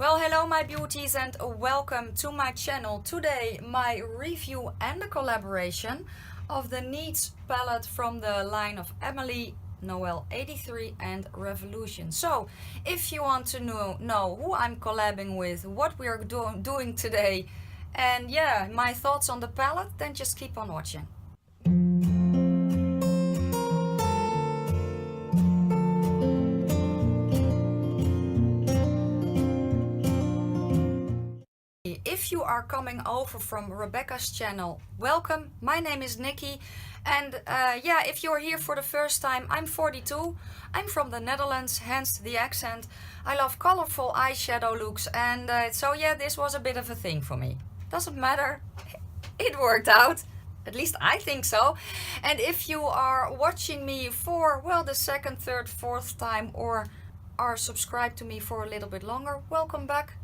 Well, hello my beauties and welcome to my channel. Today my review and a collaboration of the Needs palette from the line of Emily Noel83 and Revolution. So if you want to know who I'm collabing with, what we are doing today, and yeah, my thoughts on the palette, then just keep on watching. If you are coming over from Rebecca's channel, welcome. My name is Nikki, and yeah, if you're here for the first time, I'm 42. I'm from the Netherlands, hence the accent. I love colorful eyeshadow looks, and so yeah, this was a bit of a thing for me. Doesn't matter, it worked out. At least I think so. And if you are watching me for, well, the second, third, fourth time, or are subscribed to me for a little bit longer, welcome back.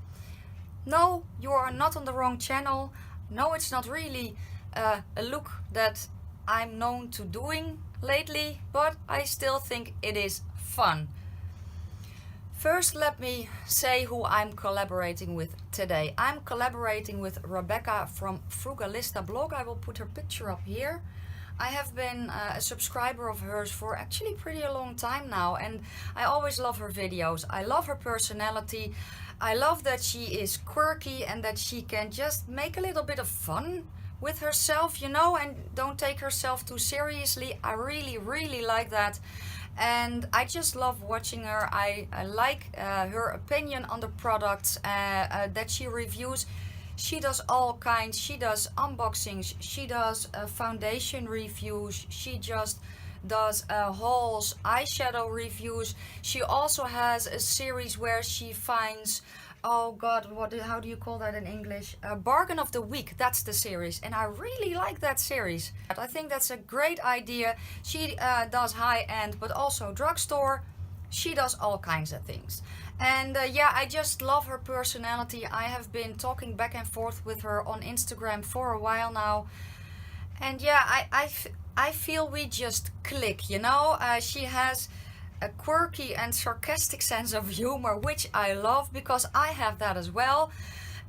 No, you are not on the wrong channel. No, it's not really a look that I'm known to doing lately, but I still think it is fun. First, let me say who I'm collaborating with today. I'm collaborating with Rebecca from Frugalistablog. I will put her picture up here. I have been a subscriber of hers for actually pretty a long time now, and I always love her videos. I love her personality. I love that she is quirky and that she can just make a little bit of fun with herself, you know, and don't take herself too seriously. I really like that, and I just love watching her. I like her opinion on the products that she reviews. She does all kinds. She does unboxings, she does foundation reviews, she just does hauls, eyeshadow reviews. She also has a series where she finds, oh god, how do you call that in English? Bargain of the week, that's the series, and I really like that series. I think that's a great idea. She does high-end but also drugstore. She does all kinds of things, and yeah, I just love her personality. I have been talking back and forth with her on Instagram for a while now, and yeah, I feel we just click, you know. She has a quirky and sarcastic sense of humor, which I love because I have that as well.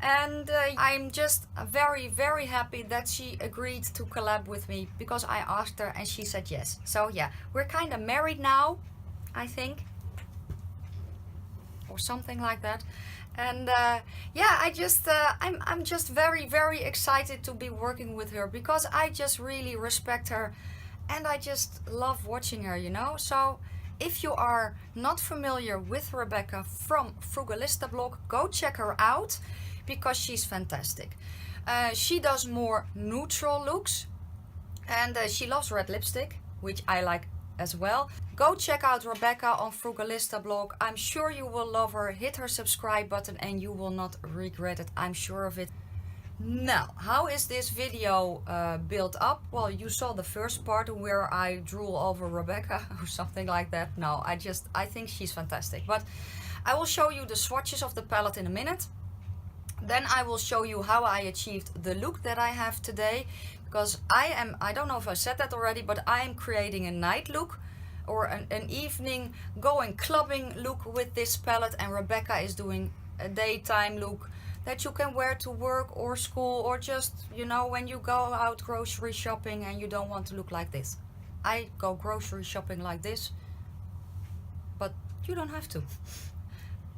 And I'm just very happy that she agreed to collab with me, because I asked her and she said yes. So yeah, we're kind of married now, I think, or something like that. And yeah, I'm just very excited to be working with her, because I just really respect her and I just love watching her, you know. So if you are not familiar with Rebecca from Frugalistablog, go check her out because she's fantastic. She does more neutral looks, and she loves red lipstick, which I like as well. Go check out Rebecca on Frugalistablog. I'm sure you will love her. Hit her subscribe button and you will not regret it. I'm sure of it. Now, how is this video built up? Well, you saw the first part where I drool over Rebecca or something like that. No, I think she's fantastic. But I will show you the swatches of the palette in a minute. Then I will show you how I achieved the look that I have today, because I don't know if I said that already, but I am creating a night look, or an evening going clubbing look with this palette, and Rebecca is doing a daytime look that you can wear to work or school, or just, you know, when you go out grocery shopping and you don't want to look like this. I go grocery shopping like this, but you don't have to.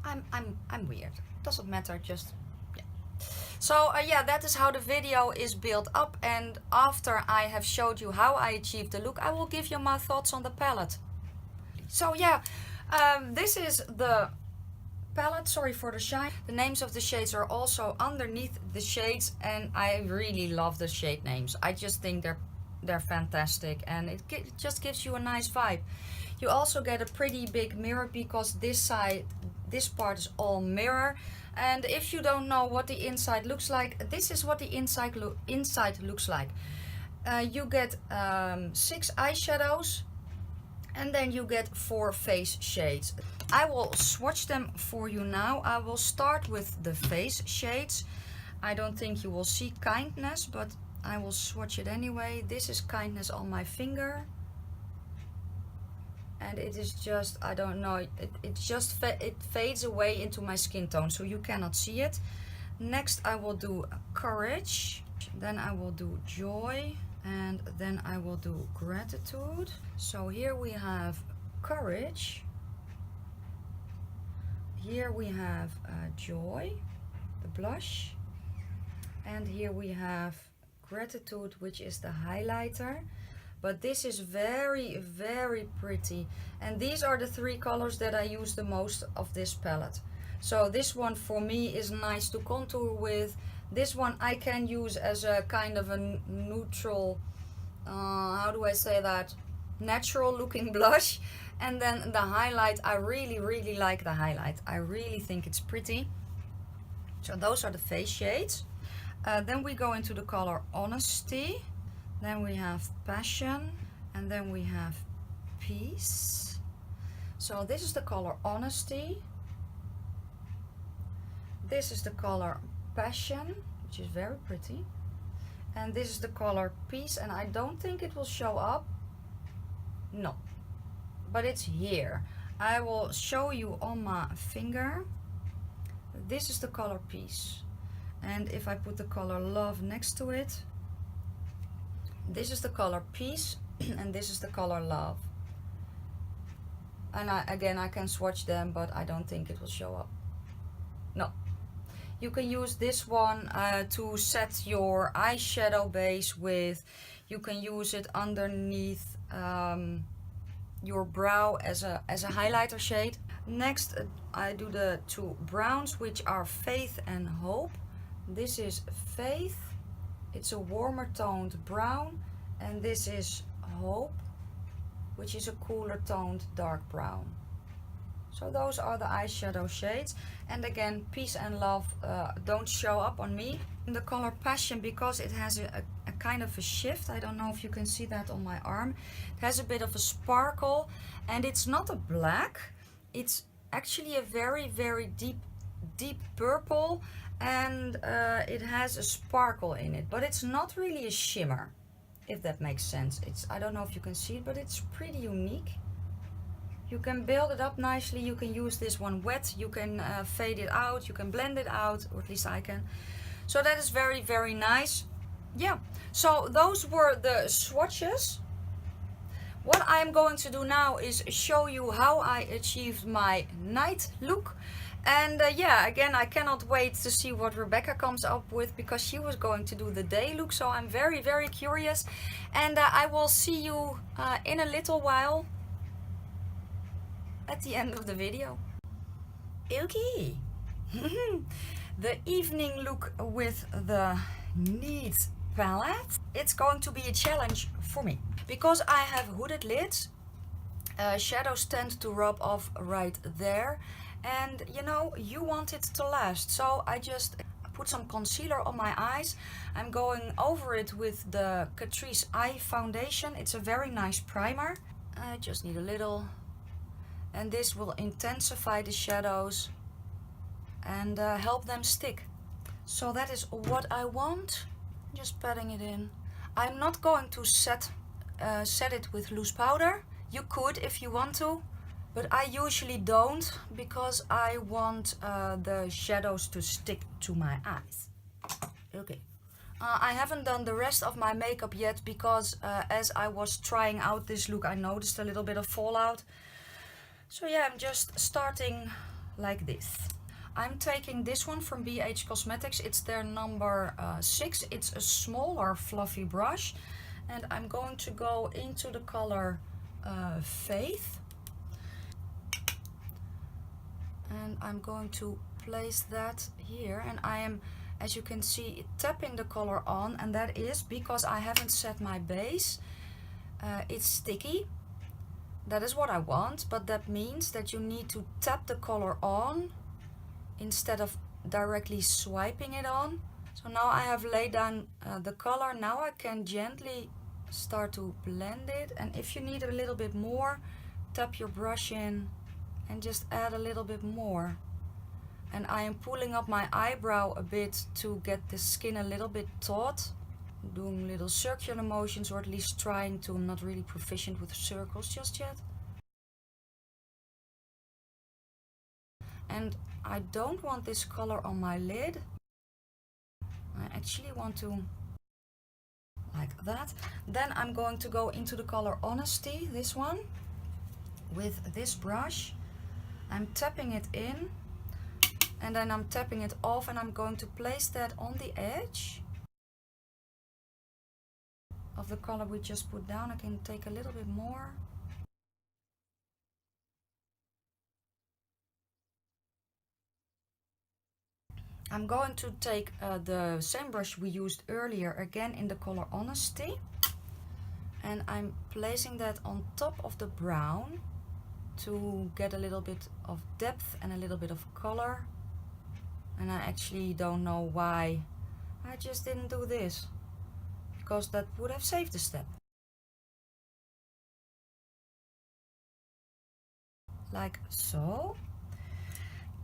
I'm weird. Doesn't matter, just yeah. So yeah, that is how the video is built up, and after I have showed you how I achieved the look, I will give you my thoughts on the palette. So yeah, this is the palette. Sorry for the shine. The names of the shades are also underneath the shades, and I really love the shade names. I just think they're fantastic, and it just gives you a nice vibe. You also get a pretty big mirror, because this part is all mirror. And if you don't know what the inside looks like, this is what the inside looks like. You get 6 eyeshadows, and then you get 4 face shades. I will swatch them for you now. I will start with the face shades. I don't think you will see Kindness, but I will swatch it anyway. This is Kindness on my finger. and it is just, I don't know, it fades away into my skin tone, so you cannot see it. Next I will do Courage, then I will do Joy, and then I will do Gratitude. So here we have Courage, here we have Joy, the blush, and here we have Gratitude, which is the highlighter. But this is very, very pretty, and these are the three colors that I use the most of this palette. So this one for me is nice to contour with. This one I can use as a kind of a neutral, how do I say that, natural looking blush. And then the highlight, I really, really like the highlight. I really think it's pretty. So those are the face shades. Then we go into the color Honesty. Then we have Passion, and then we have Peace. So this is the color Honesty. This is the color Passion, which is very pretty. And this is the color Peace, and I don't think it will show up. No, but it's here. I will show you on my finger. This is the color Peace. And if I put the color Love next to it, this is the color Peace, and this is the color Love. And again, I can swatch them, but I don't think it will show up. No. You can use this one to set your eyeshadow base with. You can use it underneath your brow as a highlighter shade. Next, I do the two browns, which are Faith and Hope. This is Faith. It's a warmer toned brown, and this is Hope, which is a cooler toned dark brown. So those are the eyeshadow shades. And again, Peace and Love don't show up on me. In the color Passion, because it has a kind of a shift, I don't know if you can see that on my arm, it has a bit of a sparkle, and it's not a black, it's actually a very, very deep purple, and it has a sparkle in it, but it's not really a shimmer, if that makes sense. I don't know if you can see it, but it's pretty unique. You can build it up nicely. You can use this one wet, you can fade it out, you can blend it out, or at least I can. So that is very, very nice. Yeah, so those were the swatches. What I'm going to do now is show you how I achieved my night look. And yeah, again, I cannot wait to see what Rebecca comes up with, because she was going to do the day look. So I'm very, very curious. And I will see you in a little while at the end of the video. Okay. The evening look with the Need palette. It's going to be a challenge for me, because I have hooded lids. Shadows tend to rub off right there. And you know, you want it to last, so I just put some concealer on my eyes. I'm going over it with the Catrice Eye Foundation. It's a very nice primer. I just need a little, and this will intensify the shadows and help them stick. So that is what I want. Just patting it in. I'm not going to set it with loose powder. You could if you want to, but I usually don't, because I want the shadows to stick to my eyes. Okay. I haven't done the rest of my makeup yet, because as I was trying out this look, I noticed a little bit of fallout. So yeah, I'm just starting like this. I'm taking this one from BH Cosmetics. It's their number 6. It's a smaller fluffy brush. And I'm going to go into the color Faith. And I'm going to place that here. And I am, as you can see, tapping the color on. And that is because I haven't set my base. It's sticky. That is what I want. But that means that you need to tap the color on instead of directly swiping it on. So now I have laid down the color. Now I can gently start to blend it, and if you need a little bit more, tap your brush in and just add a little bit more. And I am pulling up my eyebrow a bit to get the skin a little bit taut, doing little circular motions, or at least trying to. I'm not really proficient with circles just yet. And I don't want this color on my lid. I actually want to like that. Then I'm going to go into the color Honesty, this one, with this brush. I'm tapping it in and then I'm tapping it off, and I'm going to place that on the edge of the color we just put down. I can take a little bit more. I'm going to take the same brush we used earlier, again in the color Honesty, and I'm placing that on top of the brown to get a little bit of depth and a little bit of color. And I actually don't know why I just didn't do this, because that would have saved a step. Like so.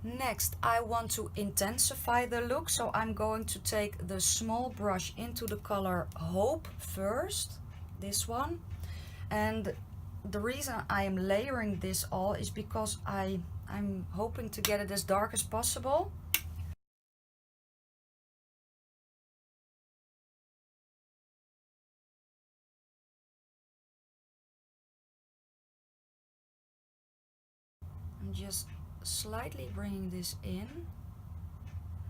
Next, I want to intensify the look, so I'm going to take the small brush into the color Hope first, this one. And the reason I am layering this all is because I'm hoping to get it as dark as possible. I'm just slightly bringing this in.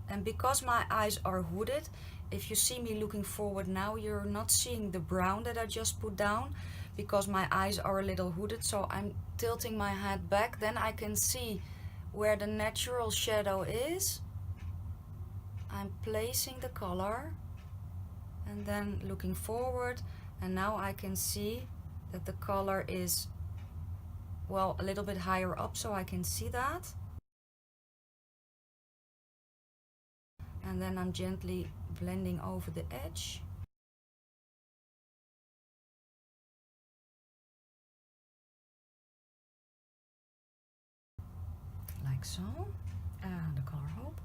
And because my eyes are hooded, if you see me looking forward now, you're not seeing the brown that I just put down, because my eyes are a little hooded. So I'm tilting my head back, then I can see where the natural shadow is. I'm placing the color and then looking forward, and now I can see that the color is, well, a little bit higher up, so I can see that. And then I'm gently blending over the edge. Like so. The color Hope.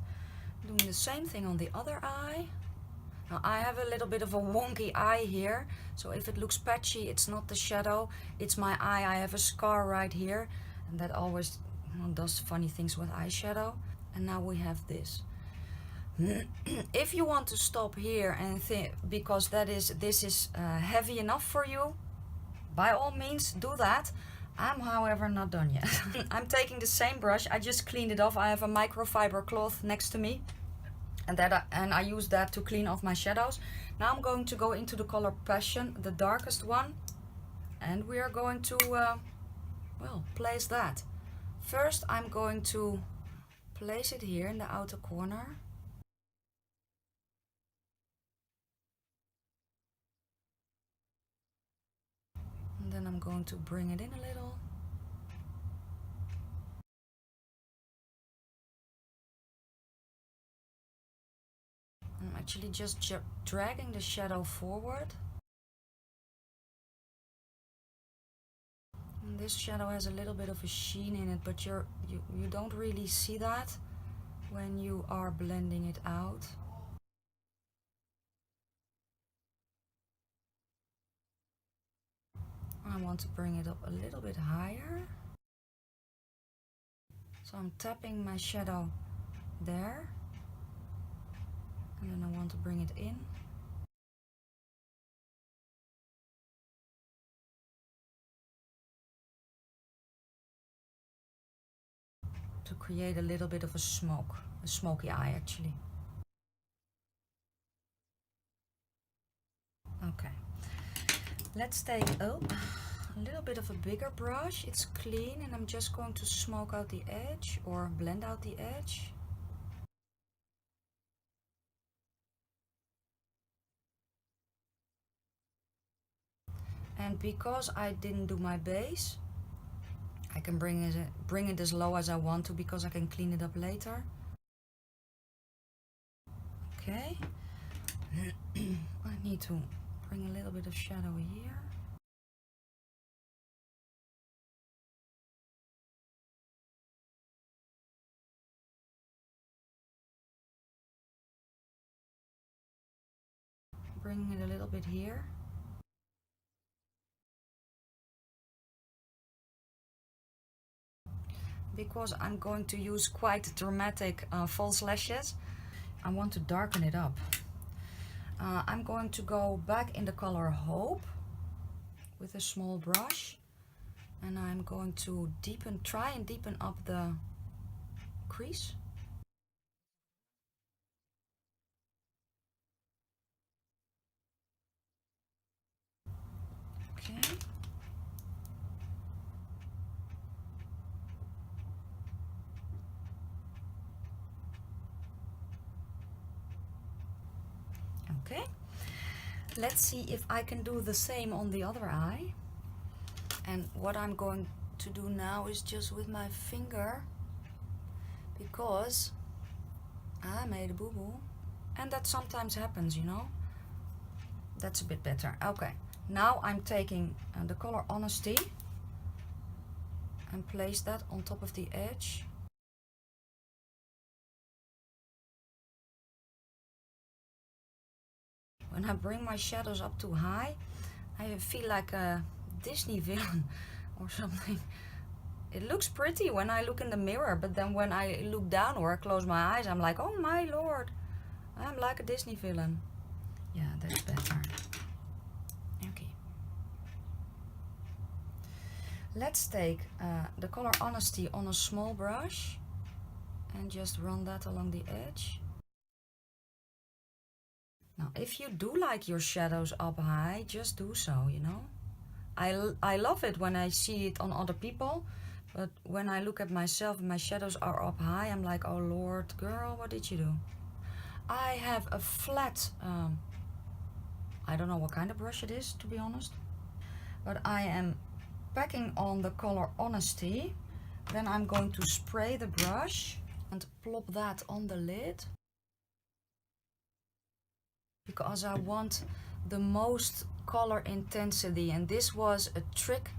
Doing the same thing on the other eye. Now I have a little bit of a wonky eye here, so if it looks patchy, it's not the shadow, it's my eye. I have a scar right here, and that always does funny things with eyeshadow. And now we have this. If you want to stop here and think, because this is heavy enough for you, by all means do that. I'm however not done yet. I'm taking the same brush, I just cleaned it off. I have a microfiber cloth next to me, and I use that to clean off my shadows. Now I'm going to go into the color Passion, the darkest one, and we are going to well, place that. First I'm going to place it here in the outer corner. And then I'm going to bring it in a little. I'm actually just dragging the shadow forward. And this shadow has a little bit of a sheen in it, but you don't really see that when you are blending it out. I want to bring it up a little bit higher. So I'm tapping my shadow there. And then I want to bring it in. To create a little bit of a smoky eye actually. Okay. Let's take a little bit of a bigger brush. It's clean, and I'm just going to smoke out the edge or blend out the edge. And because I didn't do my base, I can bring it as low as I want to, because I can clean it up later. Okay. I need to bring a little bit of shadow here. Bring it a little bit here. because I'm going to use quite dramatic false lashes. I want to darken it up. I'm going to go back in the color Hope with a small brush, and I'm going to try and deepen up the crease. Okay. Okay. Let's see if I can do the same on the other eye. And what I'm going to do now is just with my finger, because I made a boo-boo. And that sometimes happens, you know. That's a bit better. Okay. Now I'm taking the color Honesty and place that on top of the edge. When I bring my shadows up too high, I feel like a Disney villain or something. It looks pretty when I look in the mirror, but then when I look down or I close my eyes, I'm like, oh my lord, I'm like a Disney villain. Yeah, that's better. Okay. Let's take the color Honesty on a small brush and just run that along the edge. Now, if you do like your shadows up high, just do so, you know. I love it when I see it on other people, but when I look at myself and my shadows are up high, I'm like, oh lord, girl, what did you do? I have a flat, I don't know what kind of brush it is, to be honest, but I am packing on the color Honesty. Then I'm going to spray the brush and plop that on the lid, because I want the most color intensity. And this was a trick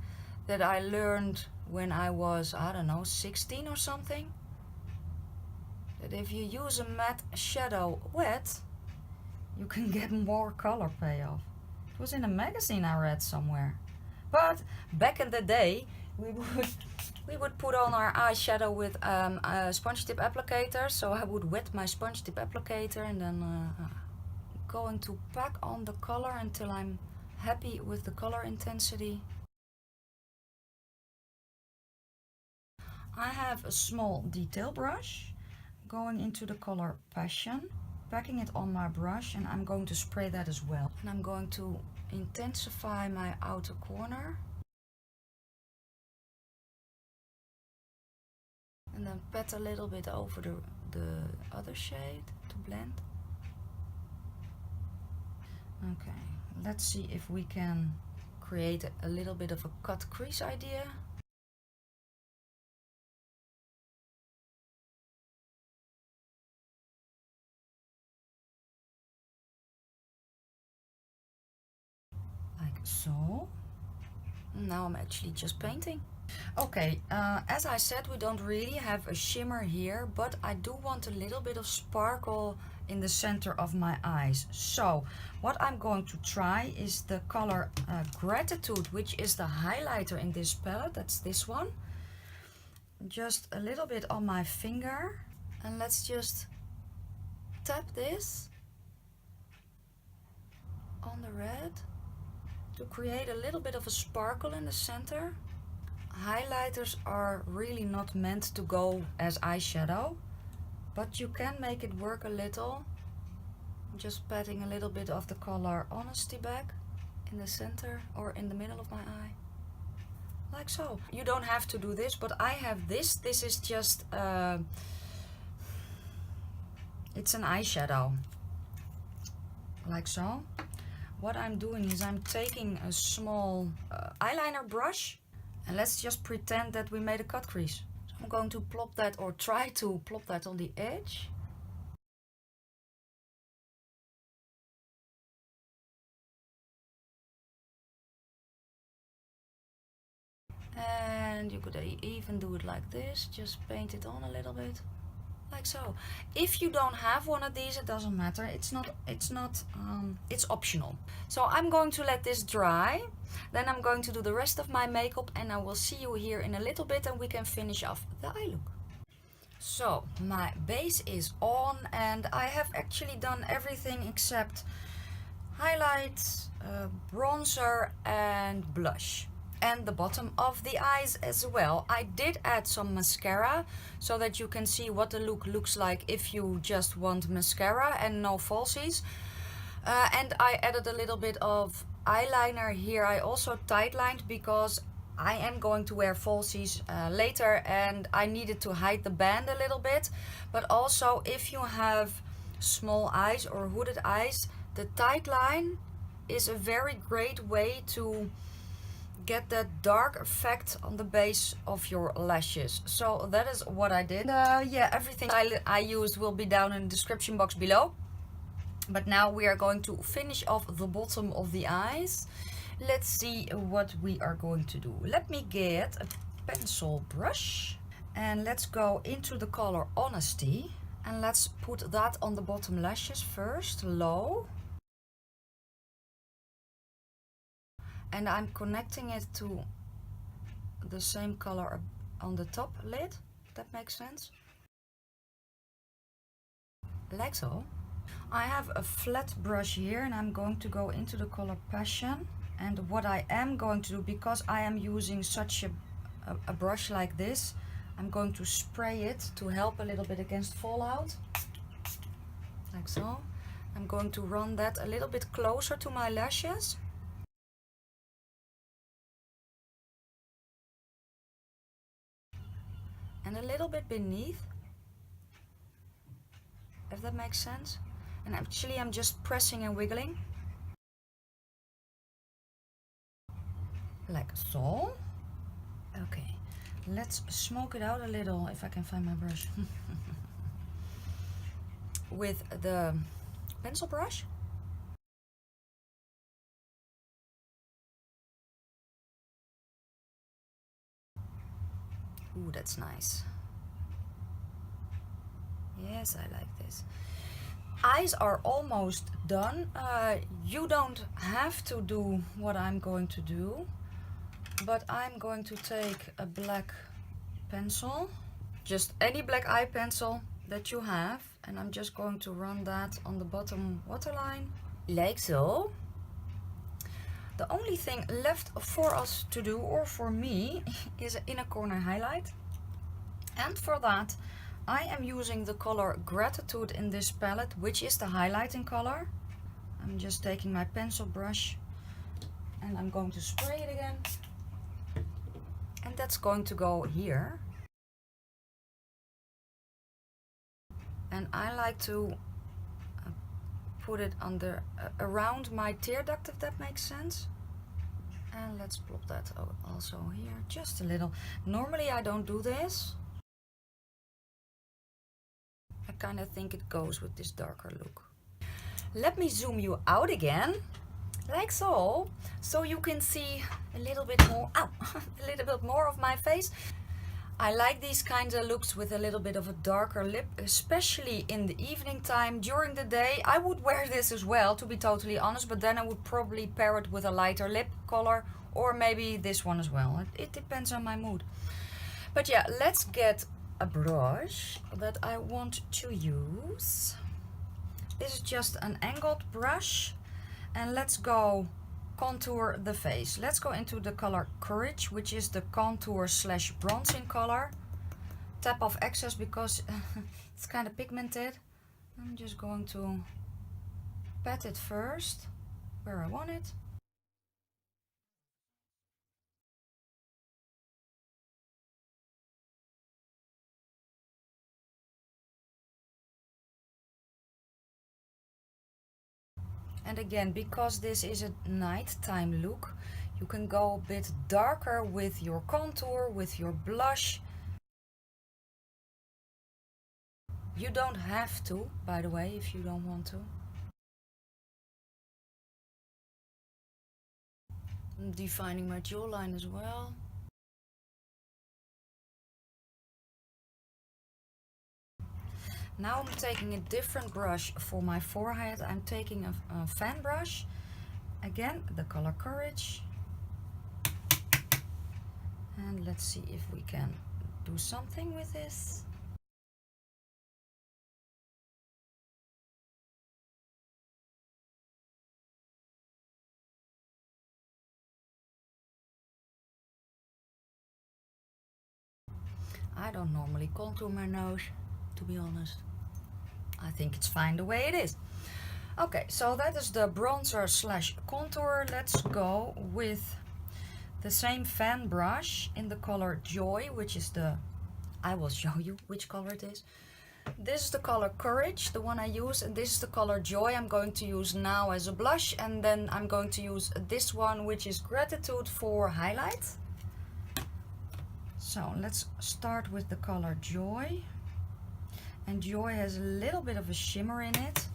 that I learned when I was, I don't know, 16 or something. That if you use a matte shadow wet, you can get more color payoff. It was in a magazine I read somewhere. But back in the day, we would put on our eyeshadow with a sponge tip applicator. So I would wet my sponge tip applicator and then going to pack on the color until I'm happy with the color intensity. I have a small detail brush going into the color Passion, packing it on my brush, and I'm going to spray that as well. And I'm going to intensify my outer corner. And then pat a little bit over the other shade to blend. Okay, let's see if we can create a little bit of a cut crease idea. Like so. Now I'm actually just painting. Okay, as I said, we don't really have a shimmer here, but I do want a little bit of sparkle in the center of my eyes. So what I'm going to try is the color Gratitude, which is the highlighter in this palette. That's this one. Just a little bit on my finger, and let's just tap this on the red to create a little bit of a sparkle in the center. Highlighters are really not meant to go as eyeshadow, but you can make it work a little. Just patting a little bit of the color Honesty back in the center or in the middle of my eye, like so. You don't have to do this, but I have this. This is just it's an eyeshadow, like so. What I'm doing is I'm taking a small eyeliner brush, and let's just pretend that we made a cut crease. So I'm going to plop that, or try to plop that on the edge. And you could even do it like this, just paint it on a little bit. like so. If you don't have one of these, it doesn't matter. It's optional. So I'm going to let this dry. Then I'm going to do the rest of my makeup, and I will see you here in a little bit, and we can finish off the eye look. So my base is on, and I have actually done everything except highlights, bronzer and blush, and the bottom of the eyes as well. I did add some mascara so that you can see what the look looks like if you just want mascara and no falsies. And I added a little bit of eyeliner here. I also tight lined because I am going to wear falsies later, and I needed to hide the band a little bit. But also, if you have small eyes or hooded eyes, the tight line is a very great way to get that dark effect on the base of your lashes. So that is what I did. Yeah, everything I used will be down in the description box below. But now we are going to finish off the bottom of the eyes. Let's see what we are going to do. Let me get a pencil brush and let's go into the color Honesty, and let's put that on the bottom lashes first, low. And I'm connecting it to the same color on the top lid, if that makes sense. Like so. I have a flat brush here, and I'm going to go into the color Passion. And what I am going to do, because I am using such a brush like this, I'm going to spray it to help a little bit against fallout. Like so. I'm going to run that a little bit closer to my lashes. And a little bit beneath, if that makes sense. And actually I'm just pressing and wiggling. Like so. Okay, let's smoke it out a little, if I can find my brush. With the pencil brush. Ooh, that's nice. Yes, I like this. Eyes are almost done. You don't have to do what I'm going to do, but I'm going to take a black pencil, just any black eye pencil that you have, and I'm just going to run that on the bottom waterline, like so. The only thing left for us to do, or for me, is an inner corner highlight. And for that, I am using the color Gratitude in this palette, which is the highlighting color. I'm just taking my pencil brush and I'm going to spray it again. And that's going to go here. And I like to put it under, around my tear duct, if that makes sense. And let's plop that also here, just a little. Normally I don't do this. I kind of think it goes with this darker look. Let me zoom you out again, like so, so you can see a little bit more, a little bit more of my face. I like these kinds of looks with a little bit of a darker lip, especially in the evening time. During the day, I would wear this as well, to be totally honest, but then I would probably pair it with a lighter lip color, or maybe this one as well. It depends on my mood. But yeah, let's get a brush that I want to use. This is just an angled brush, and let's go contour the face. Let's go into the color Courage, which is the contour / bronzing color. Tap off excess because it's kind of pigmented. I'm just going to pat it first where I want it. And again, because this is a nighttime look, you can go a bit darker with your contour, with your blush. You don't have to, by the way, if you don't want to. I'm defining my jawline as well. Now I'm taking a different brush for my forehead. I'm taking a fan brush. Again, the color Courage. And let's see if we can do something with this. I don't normally contour my nose, to be honest. I think it's fine the way it is. Okay, so that is the bronzer slash contour. Let's go with the same fan brush in the color Joy, which is the, I will show you which color it is. This is the color Courage, the one I use, and this is the color Joy I'm going to use now as a blush, and then I'm going to use this one, which is Gratitude, for highlight. So let's start with the color Joy. And Joy has a little bit of a shimmer in it.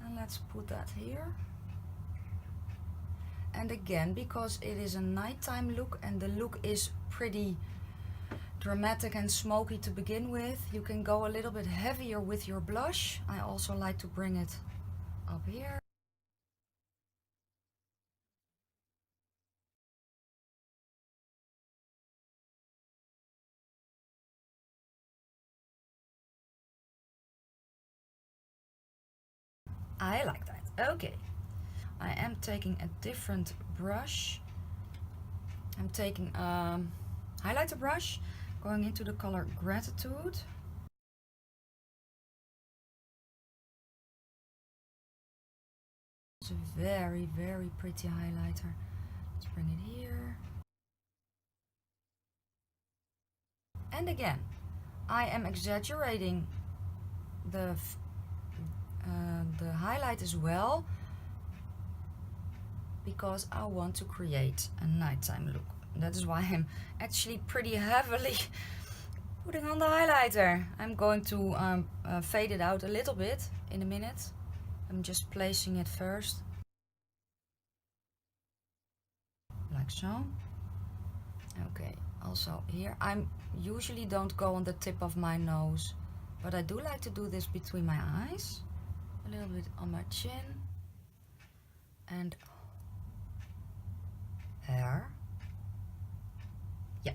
And let's put that here. And again, because it is a nighttime look and the look is pretty dramatic and smoky to begin with, you can go a little bit heavier with your blush. I also like to bring it up here. I like that. Okay. I am taking a different brush. I'm taking a highlighter brush, going into the color Gratitude. It's a very, very pretty highlighter. Let's bring it here. And again, I am exaggerating the highlight as well, because I want to create a nighttime look. That is why I'm actually pretty heavily putting on the highlighter. I'm going to fade it out a little bit in a minute. I'm just placing it first, like so. Okay, also here, I usually don't go on the tip of my nose, but I do like to do this between my eyes, a little bit on my chin, and hair. Yeah.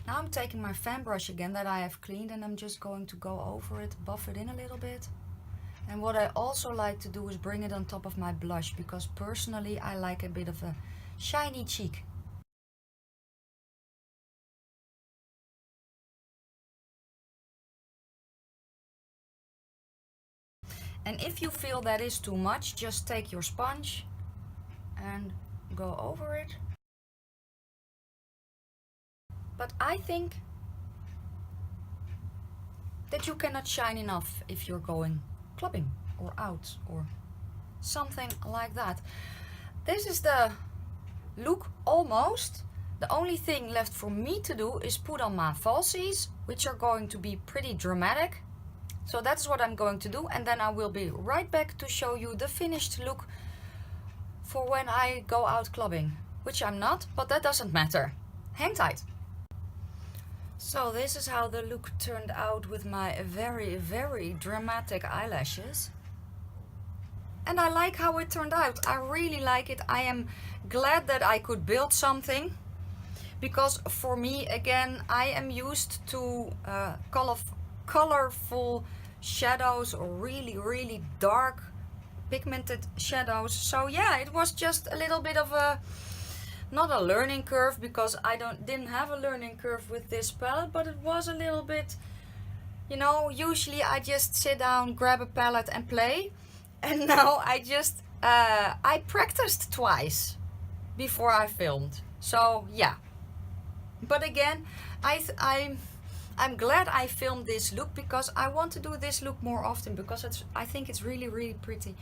Now I'm taking my fan brush again that I have cleaned, and I'm just going to go over it, buff it in a little bit. And what I also like to do is bring it on top of my blush, because personally I like a bit of a shiny cheek. And if you feel that is too much, just take your sponge and go over it. But I think that you cannot shine enough if you're going clubbing or out or something like that. This is the look almost. The only thing left for me to do is put on my falsies, which are going to be pretty dramatic. So that's what I'm going to do, and then I will be right back to show you the finished look for when I go out clubbing, which I'm not, but that doesn't matter. Hang tight. So this is how the look turned out with my very, very dramatic eyelashes. And I like how it turned out. I really like it. I am glad that I could build something, because for me, again, I am used to colorful shadows, or really dark pigmented shadows. So yeah, it was just a little bit of a, not a learning curve, because I didn't have a learning curve with this palette, but it was a little bit, you know, usually I just sit down, grab a palette and play, and now I just I practiced twice before I filmed. So yeah, but again, I'm glad I filmed this look, because I want to do this look more often, because I think it's really pretty.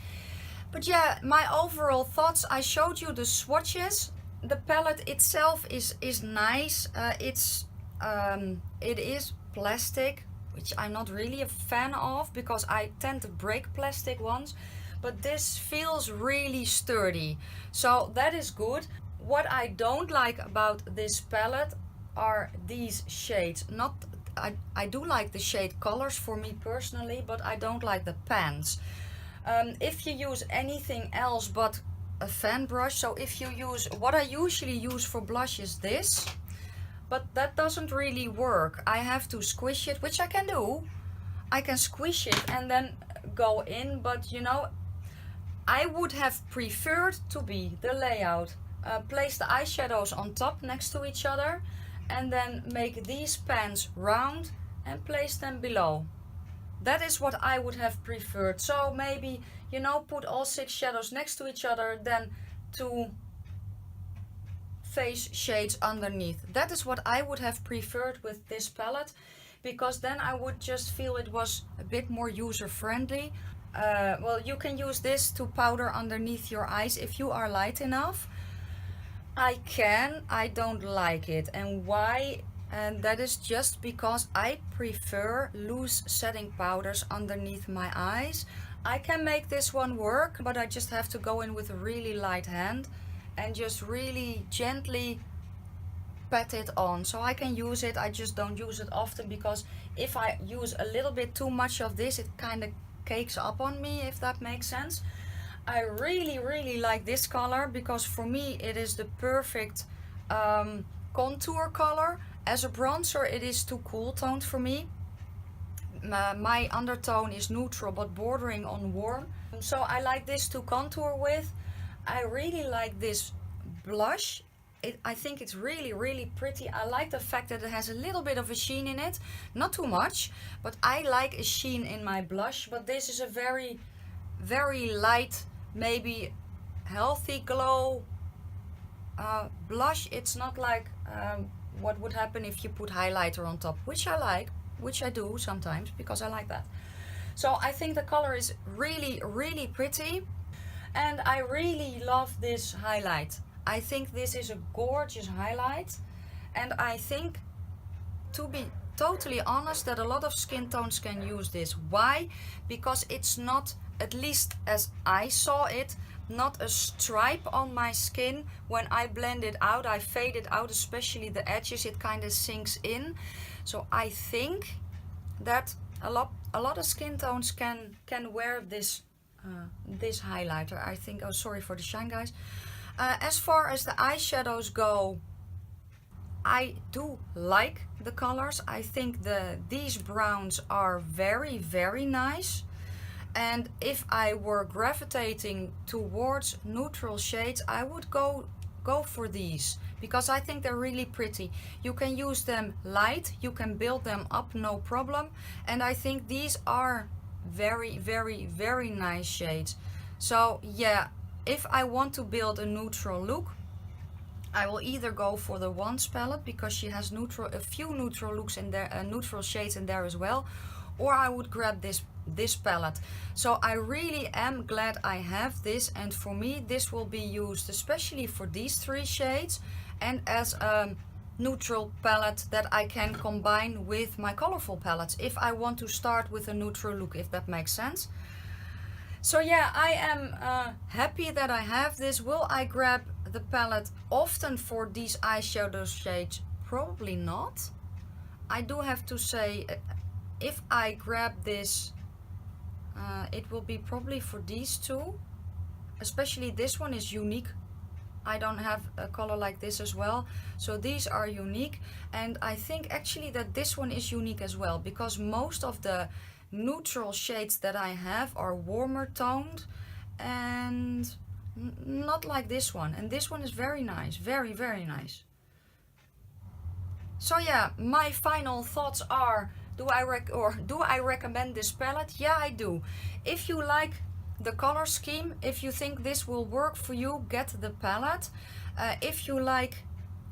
But yeah, my overall thoughts, I showed you the swatches. The palette itself is nice. It is plastic, which I'm not really a fan of, because I tend to break plastic ones, but this feels really sturdy, so that is good. What I don't like about this palette are these shades. Not I do like the shade colors for me personally, but I don't like the pans. If you use anything else but a fan brush, so if you use, what I usually use for blush is this, but that doesn't really work. I have to squish it, which I can do. I can squish it and then go in, but you know, I would have preferred to be the layout. Place the eyeshadows on top next to each other and then make these pans round and place them below. That is what I would have preferred. So maybe, you know, put all 6 shadows next to each other, then 2 face shades underneath. That is what I would have preferred with this palette, because then I would just feel it was a bit more user friendly. Well, you can use this to powder underneath your eyes if you are light enough. I don't like it. And why? And that is just because I prefer loose setting powders underneath my eyes. I can make this one work, but I just have to go in with a really light hand and just really gently pat it on. So I can use it, I just don't use it often, because if I use a little bit too much of this, it kind of cakes up on me, if that makes sense. I really like this color, because for me it is the perfect contour color. As a bronzer it is too cool toned for me. My undertone is neutral but bordering on warm, so I like this to contour with. I really like this blush. I think it's really pretty. I like the fact that it has a little bit of a sheen in it, not too much, but I like a sheen in my blush. But this is a very light, maybe healthy glow blush. It's not like what would happen if you put highlighter on top, which I like, which I do sometimes because I like that. So I think the color is really pretty, and I really love this highlight. I think this is a gorgeous highlight, and I think, to be totally honest, that a lot of skin tones can use this. Why? Because it's not, at least as I saw it, not a stripe on my skin. When I blend it out, I fade it out, especially the edges, it kind of sinks in. So I think that a lot of skin tones can wear this this highlighter. I think, oh sorry for the shine guys. As far as the eyeshadows go, I do like the colors. I think these browns are very nice. And if I were gravitating towards neutral shades, I would go for these, because I think they're really pretty. You can use them light, you can build them up, no problem. And I think these are very nice shades. So yeah, if I want to build a neutral look, I will either go for the Once palette, because she has a few neutral looks in there, neutral shades in there as well, or I would grab this palette. So I really am glad I have this, and for me this will be used especially for these 3 shades, and as a neutral palette that I can combine with my colorful palettes if I want to start with a neutral look, if that makes sense. So yeah, I am happy that I have this. Will I grab the palette often for these eyeshadow shades? Probably not. I do have to say, if I grab this, it will be probably for these 2. Especially this one is unique. I don't have a color like this as well. So these are unique. And I think actually that this one is unique as well, because most of the neutral shades that I have are warmer toned and not like this one. And this one is very nice, very nice. So yeah, my final thoughts are, do I recommend this palette? Yeah, I do. If you like the color scheme, if you think this will work for you, get the palette. If you like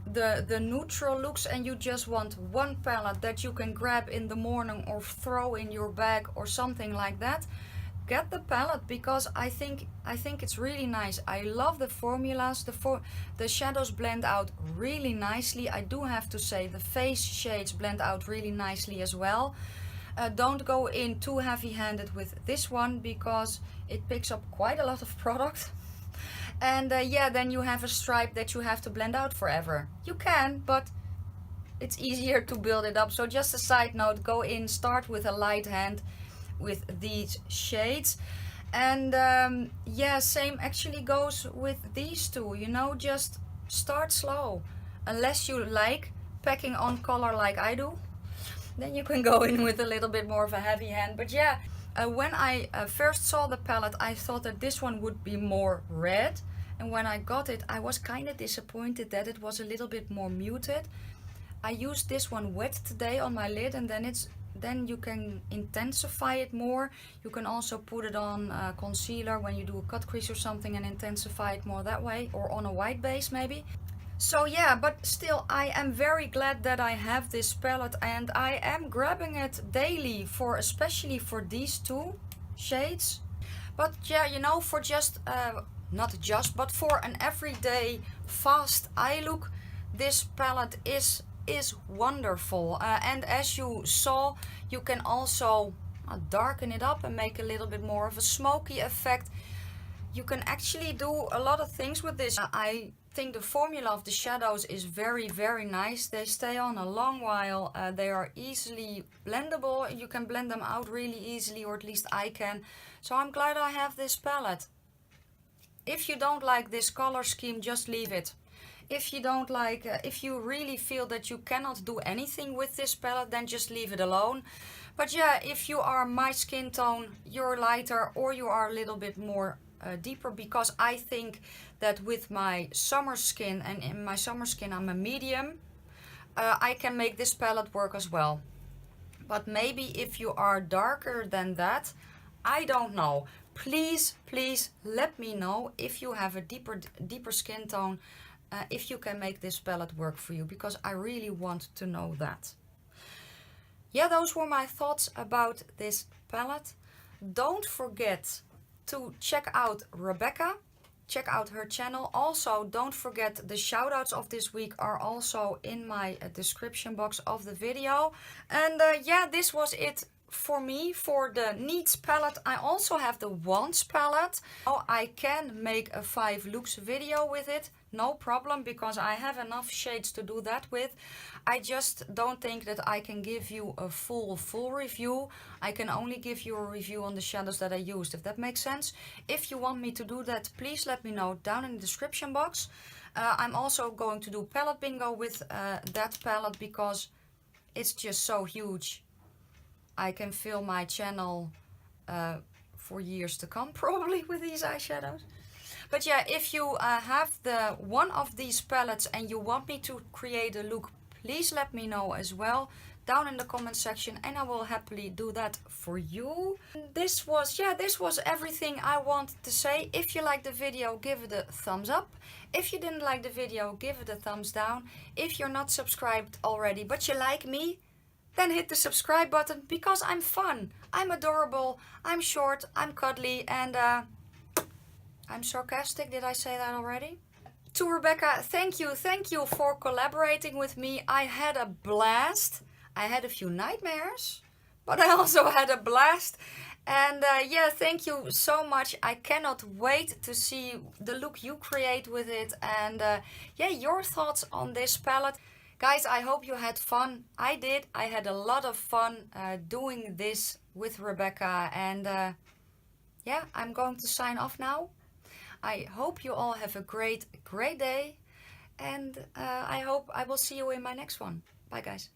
the neutral looks and you just want one palette that you can grab in the morning or throw in your bag or something like that, get the palette, because I think it's really nice. I love the formulas. The shadows blend out really nicely. I do have to say the face shades blend out really nicely as well. Don't go in too heavy-handed with this one, because it picks up quite a lot of product. And yeah, then you have a stripe that you have to blend out forever. You can, but it's easier to build it up. So just a side note, go in, start with a light hand with these shades. And yeah, same actually goes with these two, you know, just start slow. Unless you like packing on color like I do, then you can go in with a little bit more of a heavy hand. But yeah, when I first saw the palette, I thought that this one would be more red. And when I got it, I was kind of disappointed that it was a little bit more muted. I used this one wet today on my lid, and then you can intensify it more. You can also put it on concealer when you do a cut crease or something and intensify it more that way, or on a white base maybe. So yeah, but still I am very glad that I have this palette, and I am grabbing it daily for, especially for these two shades. But yeah, you know, for just not just, but for an everyday fast eye look, this palette is wonderful. And as you saw, you can also darken it up and make a little bit more of a smoky effect. You can actually do a lot of things with this. I think the formula of the shadows is very, very nice. They stay on a long while. They are easily blendable. You can blend them out really easily, or at least I can. So I'm glad I have this palette. If you don't like this color scheme, just leave it. If you don't like, if you really feel that you cannot do anything with this palette, then just leave it alone. But yeah, if you are my skin tone, you're lighter, or you are a little bit more deeper, because I think that with my summer skin, and in my summer skin I'm a medium, I can make this palette work as well. But maybe if you are darker than that, I don't know. Please let me know if you have a deeper skin tone, if you can make this palette work for you, because I really want to know that. Yeah, those were my thoughts about this palette. Don't forget to check out Rebecca. Check out her channel. Also, don't forget the shoutouts of this week are also in my description box of the video. And yeah, this was it for me for the Needs palette. I also have the Wants palette. Now I can make a 5 looks video with it. No problem, because I have enough shades to do that with. I just don't think that I can give you a full review. I can only give you a review on the shadows that I used, if that makes sense. If you want me to do that, please let me know down in the description box. I'm also going to do palette bingo with that palette, because it's just so huge. I can fill my channel for years to come probably with these eyeshadows. But yeah, if you have the one of these palettes and you want me to create a look, please let me know as well down in the comment section, and I will happily do that for you. This was everything I wanted to say. If you liked the video, give it a thumbs up. If you didn't like the video, give it a thumbs down. If you're not subscribed already but you like me, then hit the subscribe button, because I'm fun, I'm adorable, I'm short, I'm cuddly, and I'm sarcastic. Did I say that already? To Rebecca, thank you for collaborating with me. I had a blast. I had a few nightmares, but I also had a blast. And yeah, thank you so much. I cannot wait to see the look you create with it, and yeah, your thoughts on this palette. Guys, I hope you had fun. I did. I had a lot of fun doing this with Rebecca, and yeah, I'm going to sign off now. I hope you all have a great day, and I hope I will see you in my next one. Bye guys.